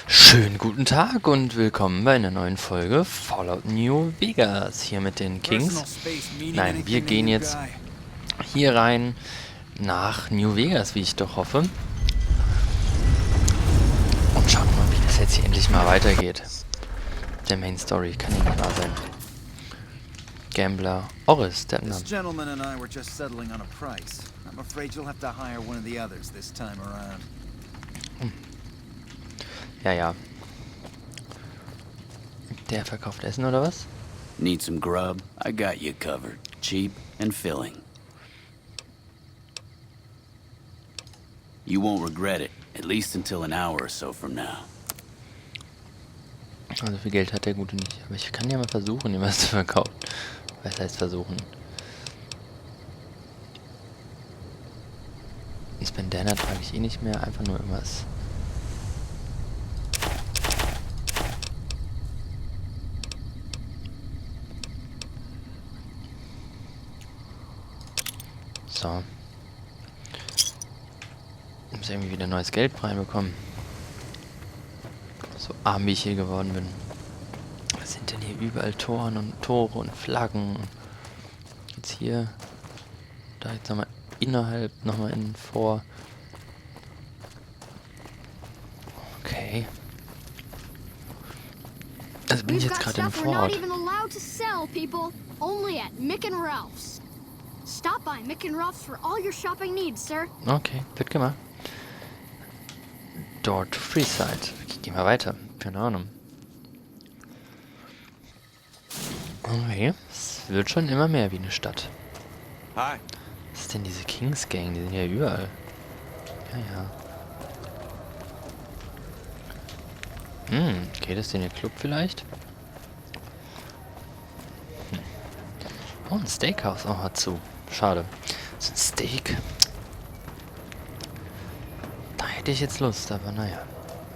Schönen guten Tag und willkommen bei einer neuen Folge Fallout New Vegas hier mit den Kings. Nein, wir gehen jetzt hier rein nach New Vegas, wie ich doch hoffe. Und schauen mal, wie das jetzt hier endlich mal weitergeht. Der Main Story kann ja nicht wahr sein. Gambler Oris, der Name. This gentleman and I were just settling on a price. I'm afraid you'll have to hire one of the others this time around. Ja. Der verkauft Essen oder was? Need some grub? I got you covered. Cheap and filling. You won't regret it, at least until an hour or so from now. Also viel Geld hat der Gute nicht. Aber ich kann ja mal versuchen, ihm was zu verkaufen. Was heißt versuchen? Das Bandana trage ich eh nicht mehr, einfach nur irgendwas. So. Ich muss irgendwie wieder neues Geld reinbekommen. So arm wie ich hier geworden bin. Was sind denn hier überall Tore und Flaggen? Jetzt hier. Da jetzt nochmal innerhalb, nochmal innen vor. Okay. Also bin ich jetzt gerade im Vorort. Stop by Mick and Ralph's for all your shopping needs, sir. Okay, wird gemacht. Door to Freeside. Ich geh mal weiter. Keine Ahnung. Okay, es wird schon immer mehr wie eine Stadt. Hi. Was ist denn diese Kings Gang? Die sind ja überall. Ja. Okay, das ist denn ihr Club vielleicht? Oh, ein Steakhouse. Oh, hat zu. Schade. So ein Steak. Da hätte ich jetzt Lust, aber naja.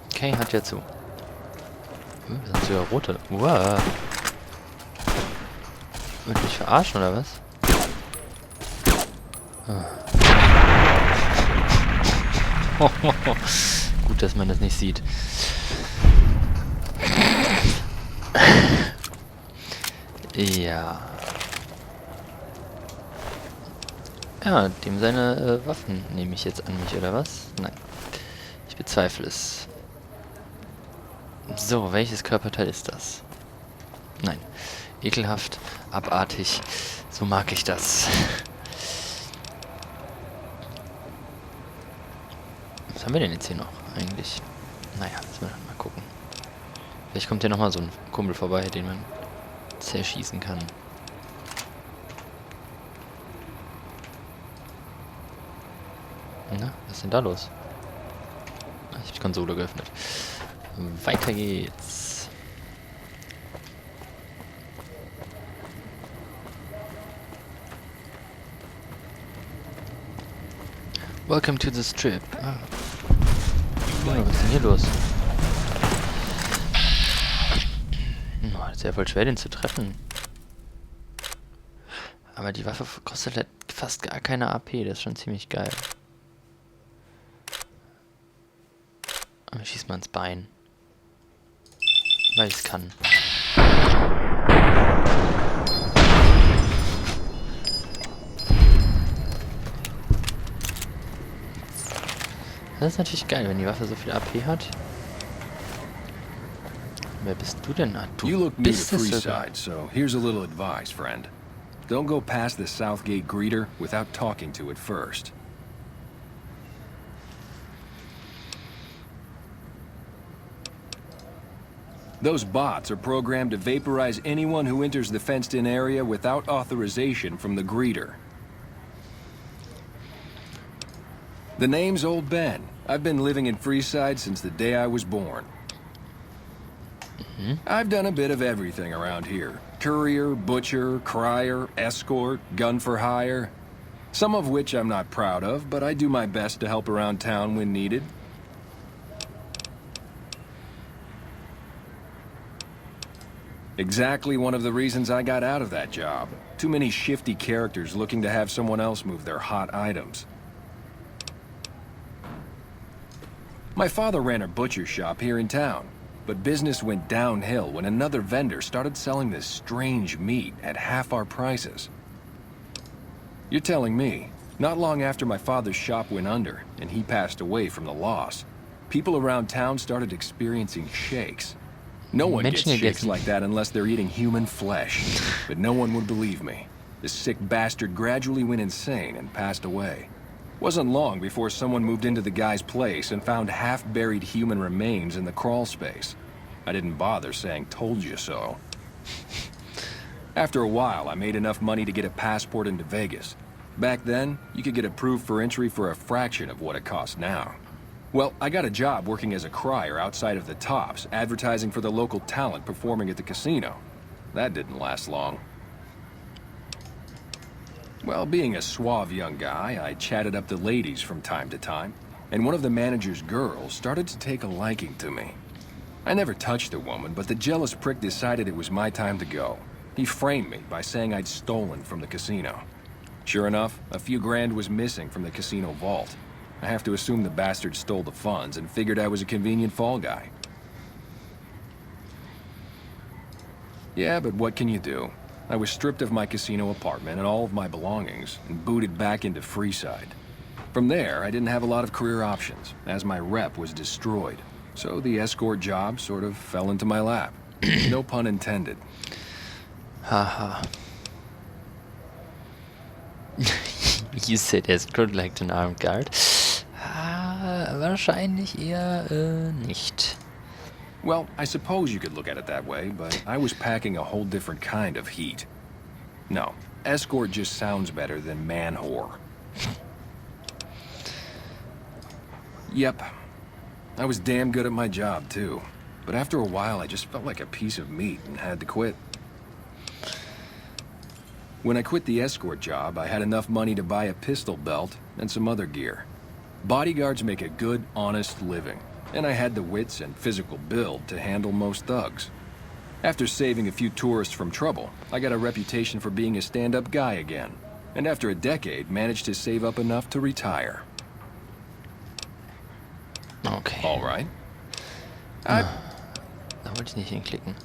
Okay, hat ja zu. Das sind sogar rote. Wow. Wollt mich verarschen, oder was? Gut, dass man das nicht sieht. Ja. Ja, dem seine Waffen nehme ich jetzt an mich, oder was? Nein. Ich bezweifle es. So, welches Körperteil ist das? Nein. Ekelhaft, abartig. So mag ich das. Was haben wir denn jetzt hier noch eigentlich? Naja, müssen wir dann mal gucken. Vielleicht kommt hier nochmal so ein Kumpel vorbei, den man zerschießen kann. Na, was ist denn da los? Ich habe die Konsole geöffnet. Weiter geht's. Welcome to the Strip. Ah. Ja, was ist denn hier los? Oh, das ist ja voll schwer, den zu treffen. Aber die Waffe kostet halt fast gar keine AP. Das ist schon ziemlich geil. Aber schieß mal ins Bein. Weil ich es kann. Das ist natürlich geil, wenn die Waffe so viel AP hat. Wer bist du denn? Ah, You du look new to bist es sogar. Freeside, so here's a little advice, friend. Don't go past the Southgate greeter without talking to it first. Those bots are programmed to vaporize anyone who enters the fenced-in area without authorization from the greeter. The name's Old Ben. I've been living in Freeside since the day I was born. I've done a bit of everything around here. Courier, butcher, crier, escort, gun for hire. Some of which I'm not proud of, but I do my best to help around town when needed. Exactly one of the reasons I got out of that job. Too many shifty characters looking to have someone else move their hot items. My father ran a butcher shop here in town, but business went downhill when another vendor started selling this strange meat at half our prices. You're telling me, not long after my father's shop went under and he passed away from the loss, people around town started experiencing shakes. No one gets shakes like that unless they're eating human flesh, but no one would believe me. This sick bastard gradually went insane and passed away. Wasn't long before someone moved into the guy's place and found half-buried human remains in the crawl space. I didn't bother saying "told you so." After a while, I made enough money to get a passport into Vegas. Back then, you could get approved for entry for a fraction of what it costs now. Well, I got a job working as a crier outside of the Tops, advertising for the local talent performing at the casino. That didn't last long. Well, being a suave young guy, I chatted up the ladies from time to time, and one of the manager's girls started to take a liking to me. I never touched the woman, but the jealous prick decided it was my time to go. He framed me by saying I'd stolen from the casino. Sure enough, a few grand was missing from the casino vault. I have to assume the bastard stole the funds and figured I was a convenient fall guy. Yeah, but what can you do? I was stripped of my casino apartment and all of my belongings and booted back into Freeside. From there, I didn't have a lot of career options, as my rep was destroyed. So the escort job sort of fell into my lap. No pun intended. Haha. You said escort like an armed guard. Wahrscheinlich eher nicht. Well, I suppose you could look at it that way, but I was packing a whole different kind of heat. No, escort just sounds better than man-whore. Yep. I was damn good at my job, too. But after a while, I just felt like a piece of meat and had to quit. When I quit the escort job, I had enough money to buy a pistol belt and some other gear. Bodyguards make a good, honest living, and I had the wits and physical build to handle most thugs. After saving a few tourists from trouble, I got a reputation for being a stand-up guy again, and after a decade, managed to save up enough to retire. Okay. All right. Da wollte ich nicht hinklicken.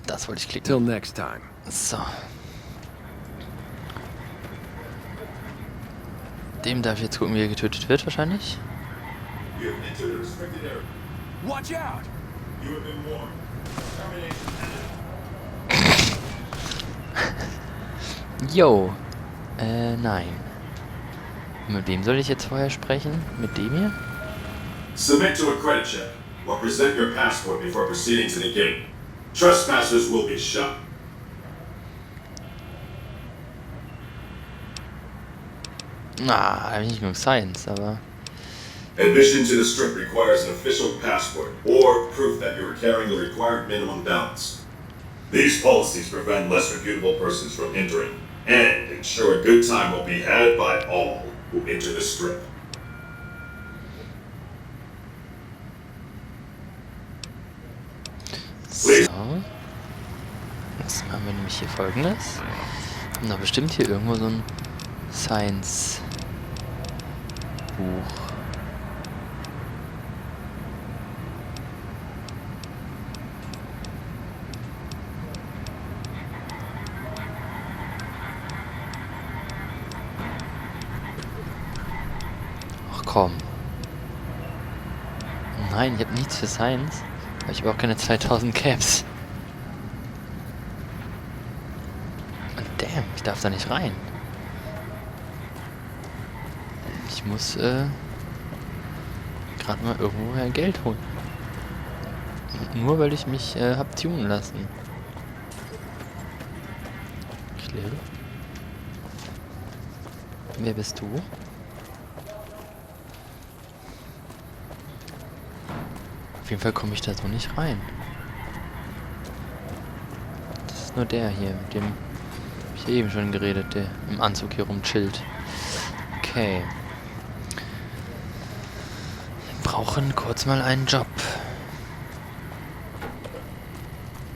Das wollte ich klicken. Till next time. So. Dem darf ich jetzt gucken, wie er getötet wird, wahrscheinlich. Watch out! Yo. Nein. Mit wem soll ich jetzt vorher sprechen? Mit dem hier? Submit to a credit check, or present your passport before proceeding to the gate. Trespassers will be shot. Da habe ich nicht genug Science, aber... Admission to the strip requires an official passport, or proof that you are carrying the required minimum balance. These policies prevent less reputable persons from entering, and ensure a good time will be had by all who enter the strip. So. Jetzt machen wir nämlich hier Folgendes. Und da bestimmt hier irgendwo so ein Science-Buch. Ach komm. Nein, ich habe nichts für Science. Aber ich habe auch keine 2000 Caps. Und damn, ich darf da nicht rein. Ich muss gerade mal irgendwoher Geld holen. Nur weil ich mich hab tunen lassen. Kläre. Wer bist du? Auf jeden Fall komme ich da so nicht rein. Das ist nur der hier, mit dem habe ich eben schon geredet, der im Anzug hier rumchillt. Okay. Wir brauchen kurz mal einen Job.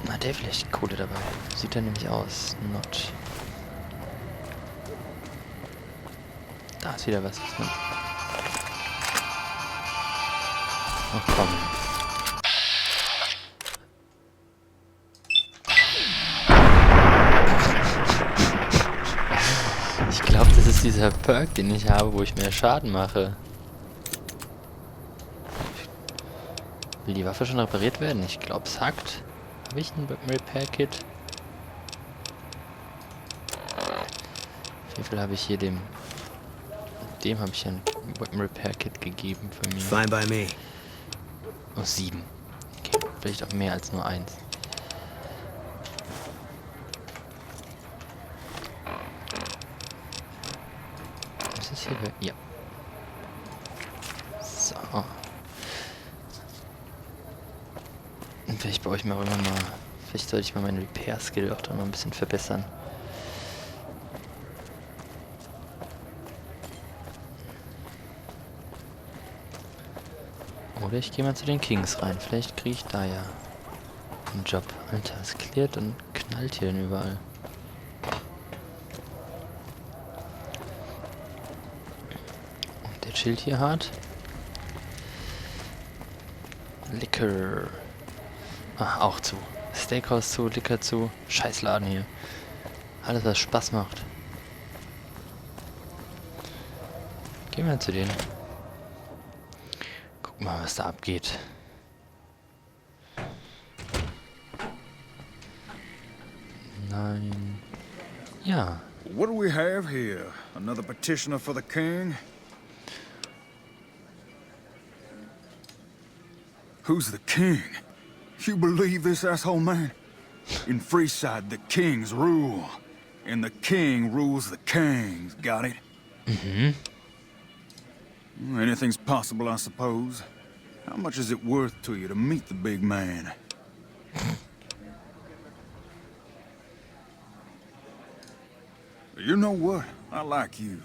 Na, der vielleicht Kohle dabei. Sieht er nämlich aus. Not. Da ist wieder was. Ach komm. Ich glaube, das ist dieser Perk, den ich habe, wo ich mehr Schaden mache. Will die Waffe schon repariert werden? Ich glaube, es hackt. Habe ich ein Weapon Repair Kit? Wie viel habe ich hier dem habe ich ein Weapon Repair Kit gegeben für mich. Fine by me. Oh, 7. Okay, vielleicht auch mehr als nur 1. Was ist hier? Ja. So. Und vielleicht baue ich mir auch immer mal... Vielleicht sollte ich mal meinen Repair-Skill auch da mal ein bisschen verbessern. Oder ich gehe mal zu den Kings rein. Vielleicht kriege ich da ja einen Job. Alter, es klirrt und knallt hier denn überall. Und der chillt hier hart. Liquor. Ah, auch zu. Steakhouse zu, Liquor zu. Scheißladen hier. Alles, was Spaß macht. Gehen wir zu denen. Guck mal, was da abgeht. Nein. Ja. What do we have here? Another petitioner for the king? Who's the king? You believe this, asshole man? In Freeside, the kings rule. And the king rules the kings, got it? Mhm. Anything's possible, I suppose. How much is it worth to you to meet the big man? You know what? I like you.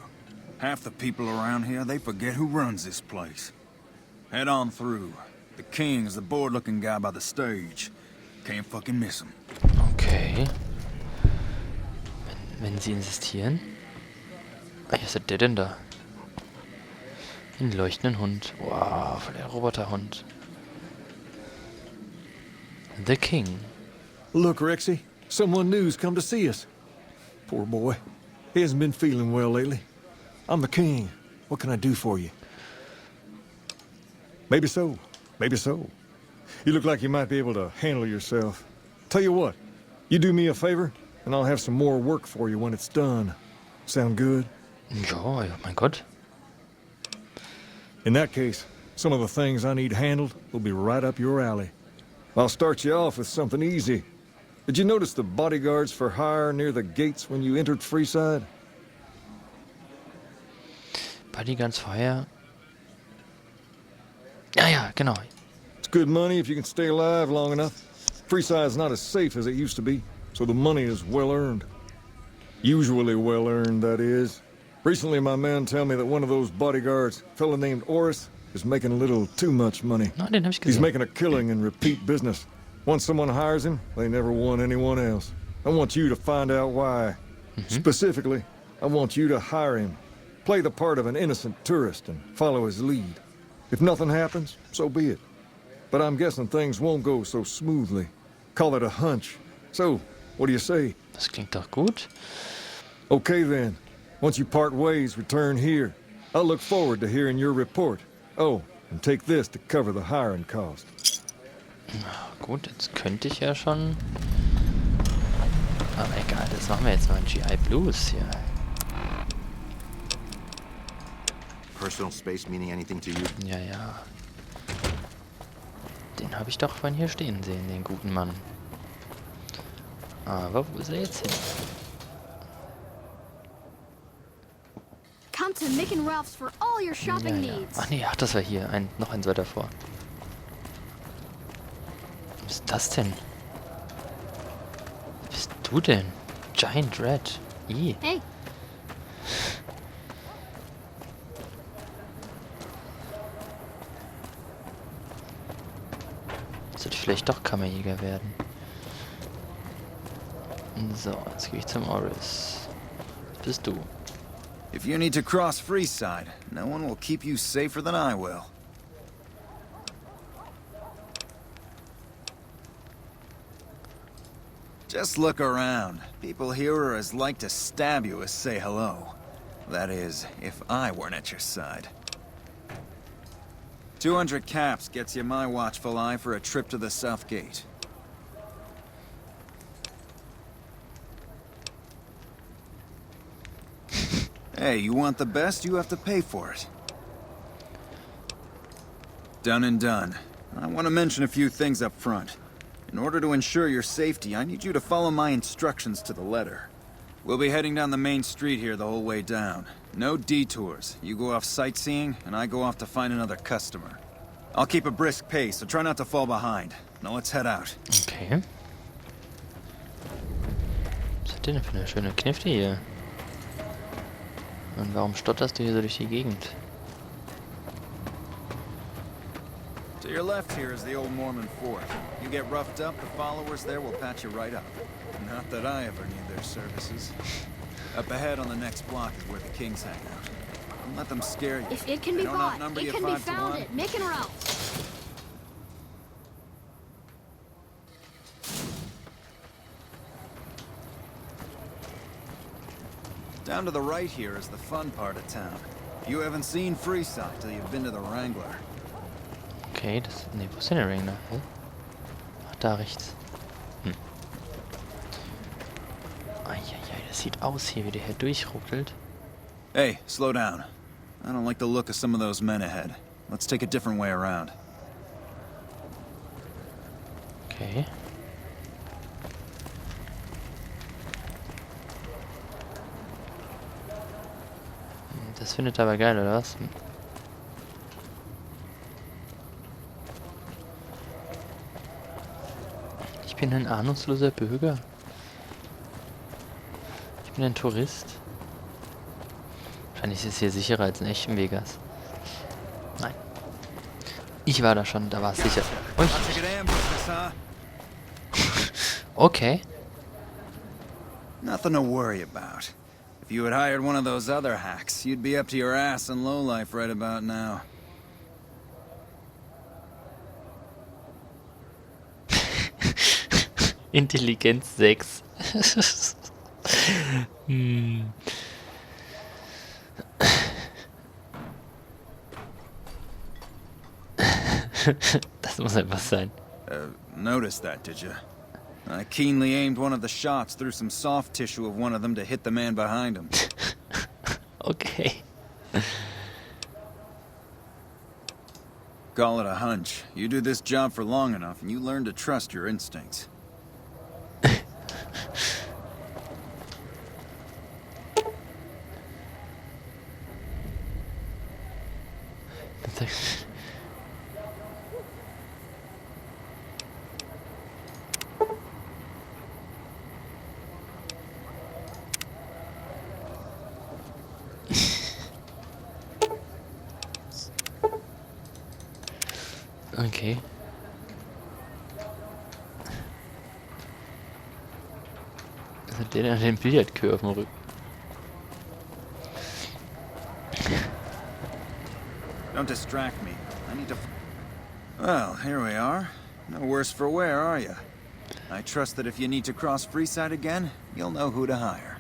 Half the people around here, they forget who runs this place. Head on through. The king's the bored-looking guy by the stage. Can't fucking miss him. Okay. Wenn sie insistieren. Was ist der denn da? Ein leuchtenden Hund. Wow, voll der Roboterhund. The King. Look, Rexy, someone new's come to see us. Poor boy. He hasn't been feeling well lately. I'm the king. What can I do for you? Maybe so. Maybe so. You look like you might be able to handle yourself. Tell you what, you do me a favor, and I'll have some more work for you when it's done. Sound good? Ja, mein Gott. In that case, some of the things I need handled will be right up your alley. I'll start you off with something easy. Did you notice the bodyguards for hire near the gates when you entered Freeside? Bodyguards vorher. Ja, genau. It's good money if you can stay alive long enough. Freeside's not as safe as it used to be, so the money is well earned. Usually well earned, that is. Recently, my men tell me that one of those bodyguards, a fella named Oris, is making a little too much money. No, den hab ich He's gesehen. making a killing in repeat business. Once someone hires him, they never want anyone else. I want you to find out why. Specifically, I want you to hire him. Play the part of an innocent tourist and follow his lead. If nothing happens, so be it. But I'm guessing things won't go so smoothly. Call it a hunch. So, what do you say? Das klingt doch gut. Okay then. Once you part ways, return here. I'll look forward to hearing your report. Oh, and take this to cover the hiring cost. Gut, jetzt könnte ich ja schon... Aber egal, das machen wir jetzt noch in GI Blues hier. Personal space meaning anything to you? Ja. Den habe ich doch vorhin hier stehen sehen, den guten Mann. Aber wo ist er jetzt hin? Come to Mick and Ralph's for all your shopping needs. Ach nee, das war hier. Noch eins weiter vor. Was ist das denn? Was bist du denn? Giant Red. I. Hey, Sollte vielleicht doch Kammerjäger werden. So, jetzt gehe ich zum Oris. Was bist du? If you need to cross Freeside, no one will keep you safer than I will. Just look around. People here are as like to stab you as say hello. That is, if I weren't at your side. 200 caps gets you my watchful eye for a trip to the South Gate. Hey, you want the best, you have to pay for it. Done and done. I want to mention a few things up front. In order to ensure your safety, I need you to follow my instructions to the letter. We'll be heading down the main street here the whole way down. No detours. You go off sightseeing, and I go off to find another customer. I'll keep a brisk pace, so try not to fall behind. Now let's head out. Okay. Was hat der denn für eine schöne Knifte hier? Und warum stotterst du hier so durch die Gegend? To your left here is the old Mormon fort. You get roughed up, the followers there will patch you right up. Not that I ever need their services. Up ahead on the next block is where the kings hang out. Don't let them scare you. If it can They be don't bought, outnumber it you can be 5 to found 1. at Mick and Ralph's. Down to the right here is the fun part of town. You haven't seen Freeside till you've been to the Wrangler. Okay, das... Ne, wo ist denn der Wrangler? Hä? Ach, da rechts. Hm. Eieiei, das sieht aus hier, wie der hier durchruckelt. Hey, slow down. I don't like the look of some of those men ahead. Let's take a different way around. Okay. Das findet er aber geil, oder was? Ich bin ein ahnungsloser Bürger. Ich bin ein Tourist. Wahrscheinlich ist es hier sicherer als in echtem Vegas. Nein. Ich war da schon, da war es sicher. Ui. Okay. Nothing to worry about. If you had hired one of those other hacks, you'd be up to your ass in lowlife right about now. Intelligenz 6. Hm. Das muss etwas sein. Noticed that, did you? I keenly aimed one of the shots through some soft tissue of one of them to hit the man behind him. Okay. Call it a hunch. You do this job for long enough and you learn to trust your instincts. Okay. Was hat der denn den Billardkür auf dem Rücken? Don't distract me. I need to... Well, here we are. No worse for wear, are you? I trust that if you need to cross Freeside again, you'll know who to hire.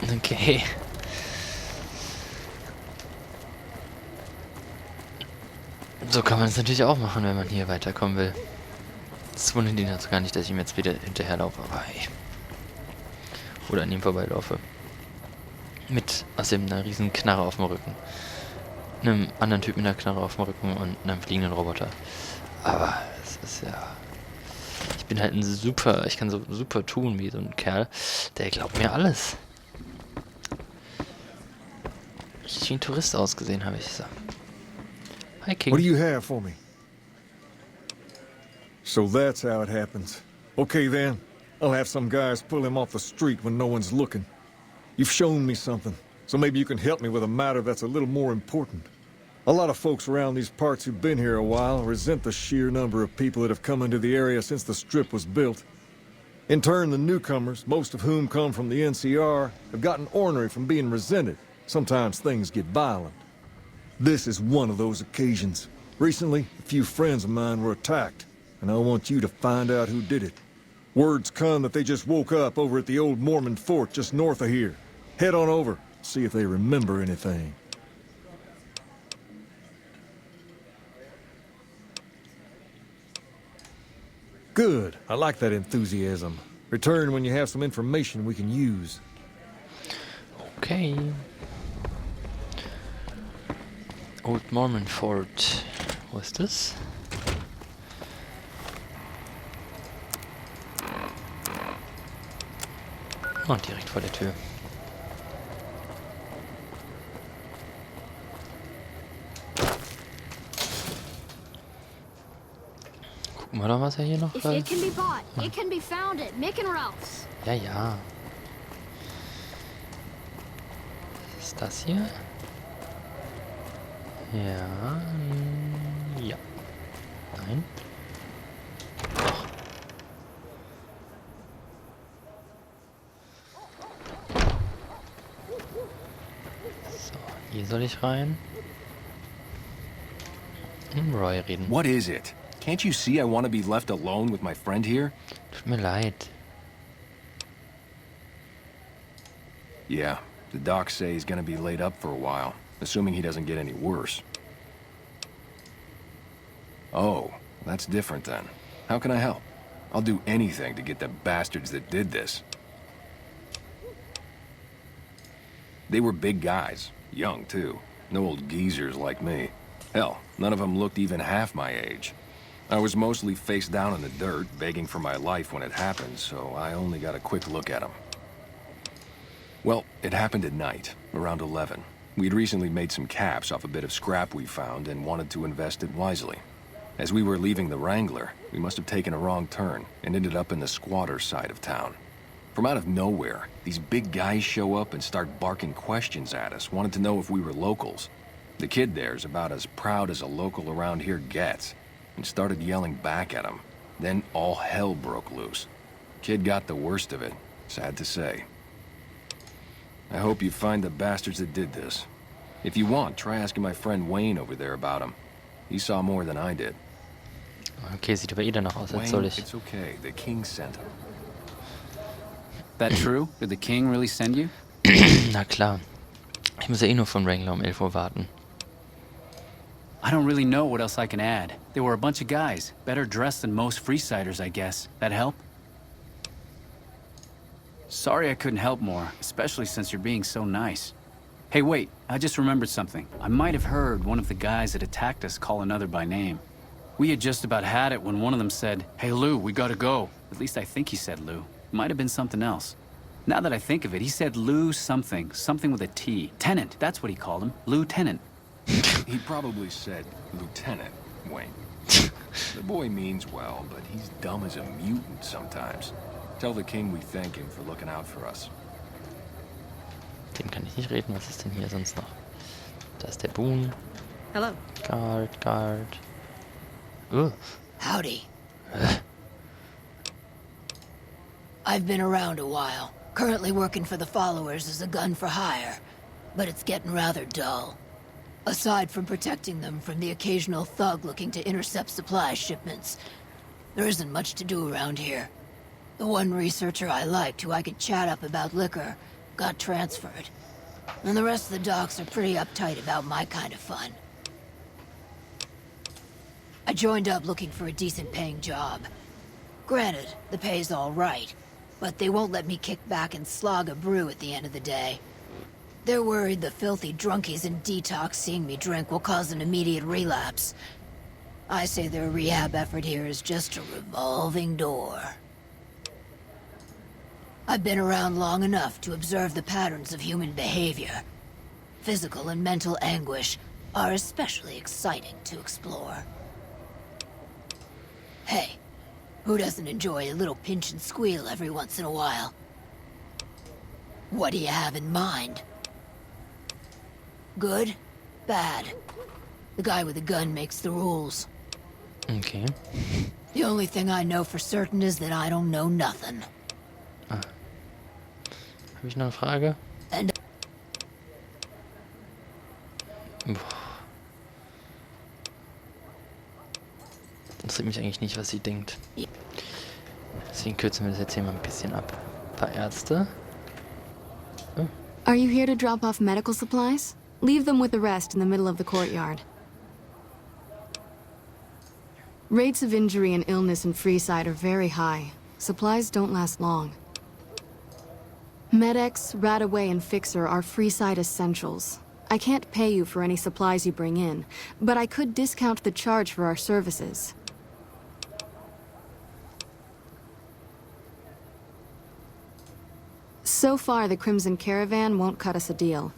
Okay. So kann man es natürlich auch machen, wenn man hier weiterkommen will. Es wundert ihn also gar nicht, dass ich ihm jetzt wieder hinterherlaufe, aber hey. Oder an ihm vorbeilaufe. Mit außerdem einer riesen Knarre auf dem Rücken. Einem anderen Typ mit einer Knarre auf dem Rücken und einem fliegenden Roboter. Aber es ist ja... Ich bin halt ein super... Ich kann so super tun wie so ein Kerl. Der glaubt mir alles. Richtig wie ein Tourist ausgesehen, habe ich so. Hi, King. What do you have for me? So that's how it happens. Okay then, I'll have some guys pull him off the street when no one's looking. You've shown me something, so maybe you can help me with a matter that's a little more important. A lot of folks around these parts who've been here a while resent the sheer number of people that have come into the area since the Strip was built. In turn, the newcomers, most of whom come from the NCR, have gotten ornery from being resented. Sometimes things get violent. This is one of those occasions. Recently, a few friends of mine were attacked, and I want you to find out who did it. Word's come that they just woke up over at the old Mormon fort just north of here. Head on over, see if they remember anything. Good. I like that enthusiasm. Return when you have some information we can use. Okay. Old Mormon Fort. Wo ist das? Oh, direkt vor der Tür. Gucken wir doch, was er hier noch... If it can be bought, it can be found at Mick and Ralph's. Ja, ja. Was ist das hier? Ja. Ja. Nein. Doch. So, hier soll ich rein. Roy reden. What is it? Can't you see I want to be left alone with my friend here? Tut mir leid. Yeah, the docs say he's gonna be laid up for a while, assuming he doesn't get any worse. Oh, that's different then. How can I help? I'll do anything to get the bastards that did this. They were big guys, young too. No old geezers like me. Hell, none of them looked even half my age. I was mostly face down in the dirt, begging for my life when it happened, so I only got a quick look at them. Well, it happened at night, around 11. We'd recently made some caps off a bit of scrap we found and wanted to invest it wisely. As we were leaving the Wrangler, we must have taken a wrong turn and ended up in the squatter side of town. From out of nowhere, these big guys show up and start barking questions at us, wanted to know if we were locals. The kid there's about as proud as a local around here gets, and started yelling back at him. Then all hell broke loose. Kid got the worst of it, sad to say. I hope you find the bastards that did this. If you want, try asking my friend Wayne over there about him. He saw more than I did. Okay, sieht aber danach aus, als soll Wayne, ich. it's okay. The king sent him. That true? Did the king really send you? Na klar. Ich muss ja eh nur von Wrangler um 11 Uhr warten. I don't really know what else I can add. They were a bunch of guys, better dressed than most Freesiders, I guess. That help? Sorry I couldn't help more, especially since you're being so nice. Hey, wait, I just remembered something. I might have heard one of the guys that attacked us call another by name. We had just about had it when one of them said, "Hey, Lou, we gotta go." At least I think he said Lou. It might have been something else. Now that I think of it, he said Lou something. Something with a T. Tennant, that's what he called him. Lieutenant. He probably said Lieutenant Wayne. The boy means well, but he's dumb as a mutant sometimes. Tell the king we thank him for looking out for us. Dem kann ich nicht reden. Was ist denn hier sonst noch? Da ist der Boon. Hello. Guard. Howdy. I've been around a while. Currently working for the followers as a gun for hire. But it's getting rather dull. Aside from protecting them from the occasional thug looking to intercept supply shipments, there isn't much to do around here. The one researcher I liked who I could chat up about liquor got transferred. And the rest of the docs are pretty uptight about my kind of fun. I joined up looking for a decent paying job. Granted, the pay's all right, but they won't let me kick back and slog a brew at the end of the day. They're worried the filthy drunkies in detox seeing me drink will cause an immediate relapse. I say their rehab effort here is just a revolving door. I've been around long enough to observe the patterns of human behavior. Physical and mental anguish are especially exciting to explore. Hey, who doesn't enjoy a little pinch and squeal every once in a while? What do you have in mind? Good? Bad? The guy with the gun makes the rules. Okay. The only thing I know for certain is that I don't know nothing. Habe ich noch eine Frage? And interessiert mich eigentlich nicht, was sie denkt. Deswegen kürzen wir das jetzt hier mal ein bisschen ab. Ein paar Ärzte. Oh. Are you here to drop off medical supplies? Leave them with the rest in the middle of the courtyard. Rates of injury and illness in Freeside are very high. Supplies don't last long. Med-X, Radaway, and Fixer are Freeside essentials. I can't pay you for any supplies you bring in, but I could discount the charge for our services. So far, the Crimson Caravan won't cut us a deal.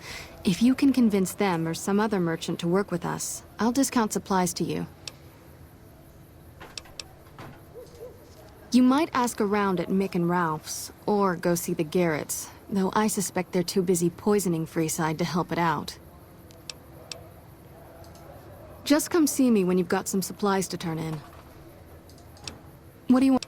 If you can convince them or some other merchant to work with us, I'll discount supplies to you. You might ask around at Mick and Ralph's, or go see the Garretts, though I suspect they're too busy poisoning Freeside to help it out. Just come see me when you've got some supplies to turn in. What do you want?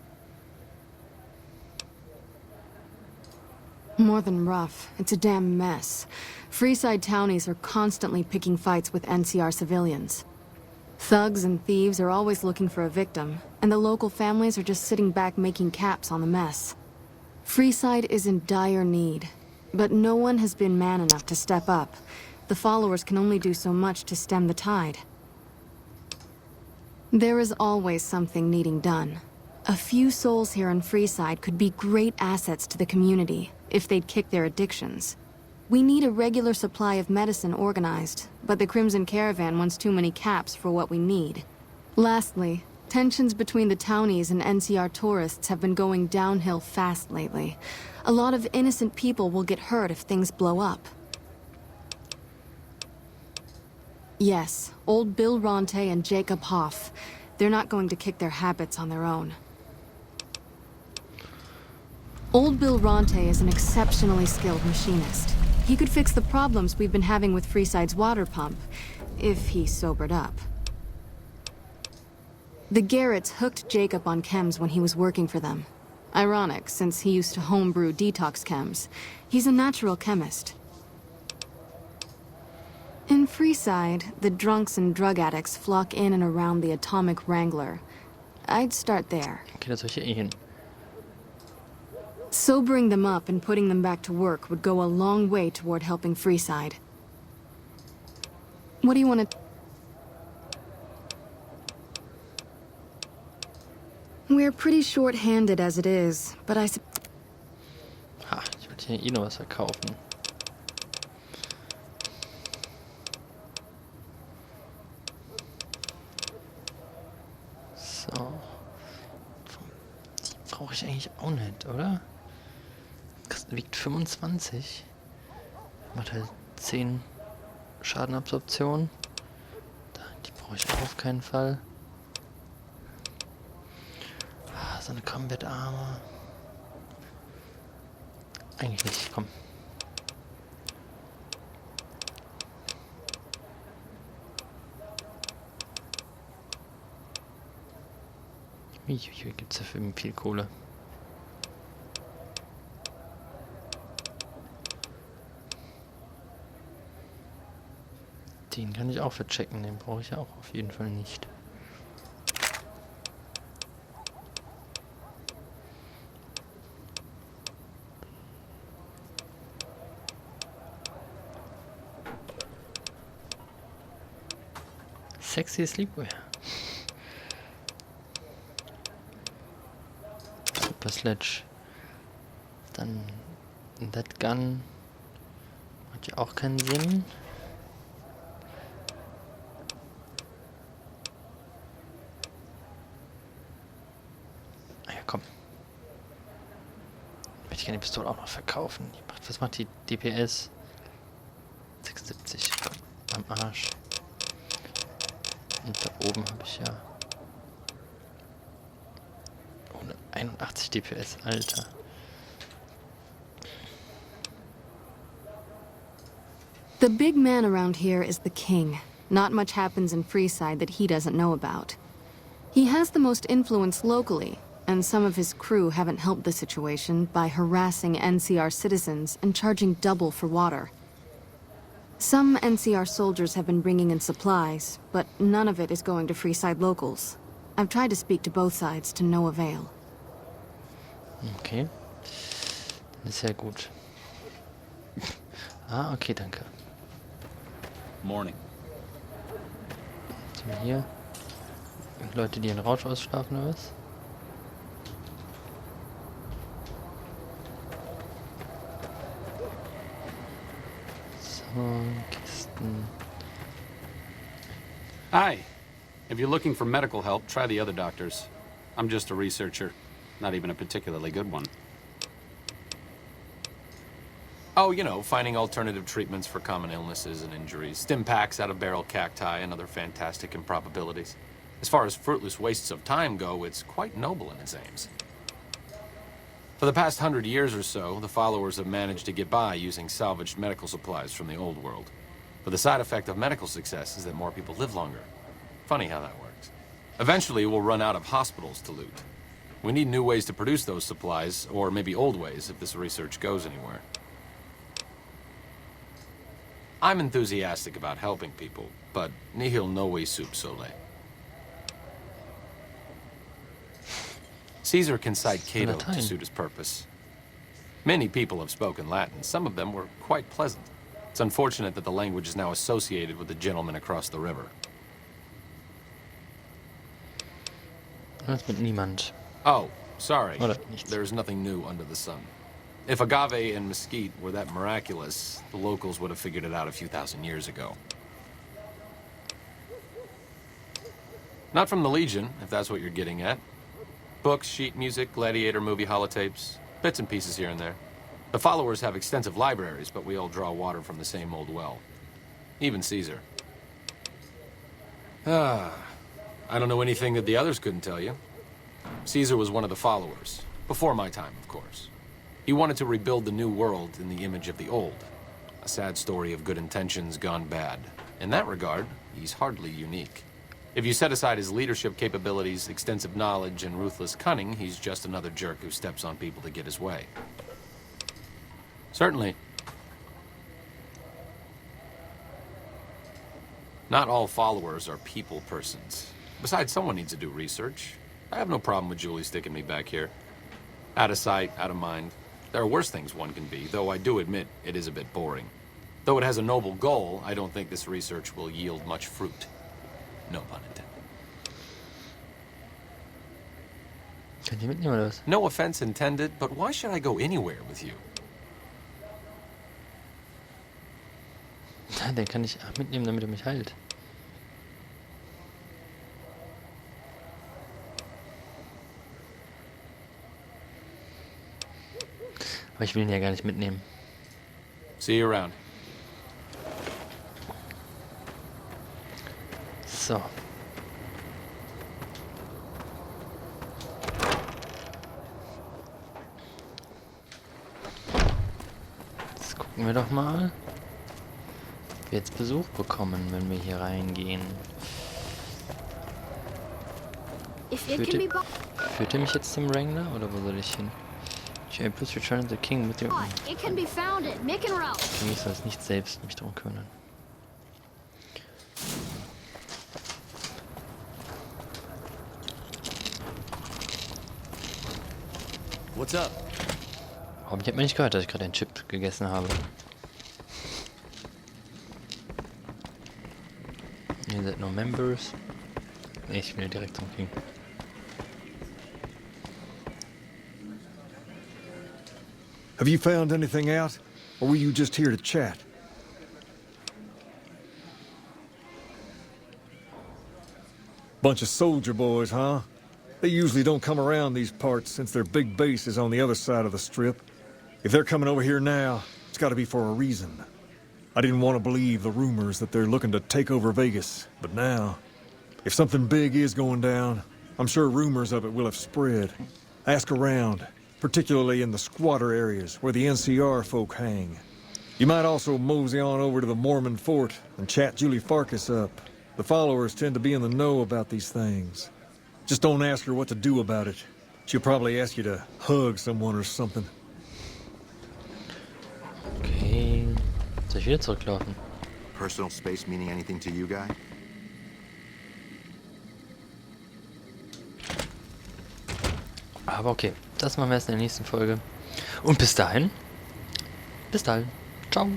More than rough. It's a damn mess. Freeside townies are constantly picking fights with NCR civilians. Thugs and thieves are always looking for a victim, and the local families are just sitting back making caps on the mess. Freeside is in dire need, but no one has been man enough to step up. The followers can only do so much to stem the tide. There is always something needing done. A few souls here in Freeside could be great assets to the community, if they'd kick their addictions. We need a regular supply of medicine organized, but the Crimson Caravan wants too many caps for what we need. Lastly, tensions between the townies and NCR tourists have been going downhill fast lately. A lot of innocent people will get hurt if things blow up. Yes, old Bill Ronte and Jacob Hoff. They're not going to kick their habits on their own. Old Bill Ronte is an exceptionally skilled machinist. He could fix the problems we've been having with Freeside's water pump, if he sobered up. The Garretts hooked Jacob on chems when he was working for them. Ironic, since he used to homebrew detox chems. He's a natural chemist. In Freeside, the drunks and drug addicts flock in and around the Atomic Wrangler. I'd start there. Okay, das soll ich hier eh hin. Sobering them up and putting them back to work would go a long way toward helping Freeside. What do you want to... We're pretty short-handed as it is, but I... Ha, ich wollte hier eh noch was verkaufen. So. Die brauche ich eigentlich auch nicht, oder? Wiegt 25. Macht halt 10 Schadenabsorption. Die brauche ich auch auf keinen Fall. Ah, so eine Combat Armor. Eigentlich nicht, komm. Hier gibt es ja für viel Kohle. Den kann ich auch verchecken, den brauche ich ja auch auf jeden Fall nicht. Sexy Sleepwear. Super Sledge. Dann That Gun. Hat ja auch keinen Sinn. Ah ja, komm. Ich kann die Pistole auch noch verkaufen. Was macht die DPS? 76. Komm, am Arsch. Und da oben habe ich ja 181 DPS, Alter. The big man around here is the king. Not much happens in Freeside that he doesn't know about. He has the most influence locally, and some of his crew haven't helped the situation by harassing NCR citizens and charging double for water. Some NCR soldiers have been bringing in supplies, but none of it is going to Freeside locals. I've tried to speak to both sides to no avail. Okay. Das ist ja gut. Ah, okay, danke. Morning. Was haben wir hier? Leute, die in Rausch ausschlafen, oder was? So, Kisten. Hi. If you're looking for medical help, try the other doctors. I'm just a researcher. Not even a particularly good one. Oh, you know, finding alternative treatments for common illnesses and injuries. Stim packs out of barrel cacti and other fantastic improbabilities. As far as fruitless wastes of time go, it's quite noble in its aims. For the past 100 years or so, the followers have managed to get by using salvaged medical supplies from the old world. But the side effect of medical success is that more people live longer. Funny how that works. Eventually, we'll run out of hospitals to loot. We need new ways to produce those supplies, or maybe old ways if this research goes anywhere. I'm enthusiastic about helping people, but nihil novi sub sole. Caesar can cite Cato to suit his purpose. Many people have spoken Latin. Some of them were quite pleasant. It's unfortunate that the language is now associated with the gentleman across the river. Was mit niemand. Oh, sorry. Oder nichts. There's nothing new under the sun. If agave and mesquite were that miraculous, the locals would have figured it out a few thousand years ago. Not from the Legion, if that's what you're getting at. Books, sheet music, gladiator movie holotapes, bits and pieces here and there. The followers have extensive libraries, but we all draw water from the same old well. Even Caesar. I don't know anything that the others couldn't tell you. Caesar was one of the followers. Before my time, of course. He wanted to rebuild the new world in the image of the old. A sad story of good intentions gone bad. In that regard, he's hardly unique. If you set aside his leadership capabilities, extensive knowledge, and ruthless cunning, he's just another jerk who steps on people to get his way. Certainly. Not all followers are people persons. Besides, someone needs to do research. I have no problem with Julie sticking me back here. Out of sight, out of mind. There are worse things one can be, though I do admit it is a bit boring. Though it has a noble goal, I don't think this research will yield much fruit. No pun intended. Könnt ihr mitnehmen oder was? No offense intended, but why should I go anywhere with you? Den kann ich mitnehmen, damit er mich heilt. Aber ich will ihn ja gar nicht mitnehmen. See you around. So. Jetzt gucken wir doch mal, ob wir jetzt Besuch bekommen, wenn wir hier reingehen. Führt er mich jetzt zum Wrangler oder wo soll ich hin? Jay, please return the king with your... It can be founded. Mick and Ralph. Für mich soll es nicht selbst mich drum kümmern. What's up? Warum? Ich habe mir nicht gehört, dass ich gerade einen Chip gegessen habe. Hier sind no members. Nee, ich will direkt zum King. Have you found anything out? Or were you just here to chat? Bunch of soldier boys, huh? They usually don't come around these parts since their big base is on the other side of the strip. If they're coming over here now, it's gotta be for a reason. I didn't want to believe the rumors that they're looking to take over Vegas, but now, if something big is going down, I'm sure rumors of it will have spread. Ask around, particularly in the squatter areas where the NCR folk hang. You might also mosey on over to the Mormon fort and chat Julie Farkas up. The followers tend to be in the know about these things. Just don't ask her what to do about it. She'll probably ask you to hug someone or something. Okay. Soll ich wieder zurücklaufen? Personal space meaning anything to you, guy? Aber okay, das machen wir erst in der nächsten Folge. Und bis dahin. Bis dann. Ciao.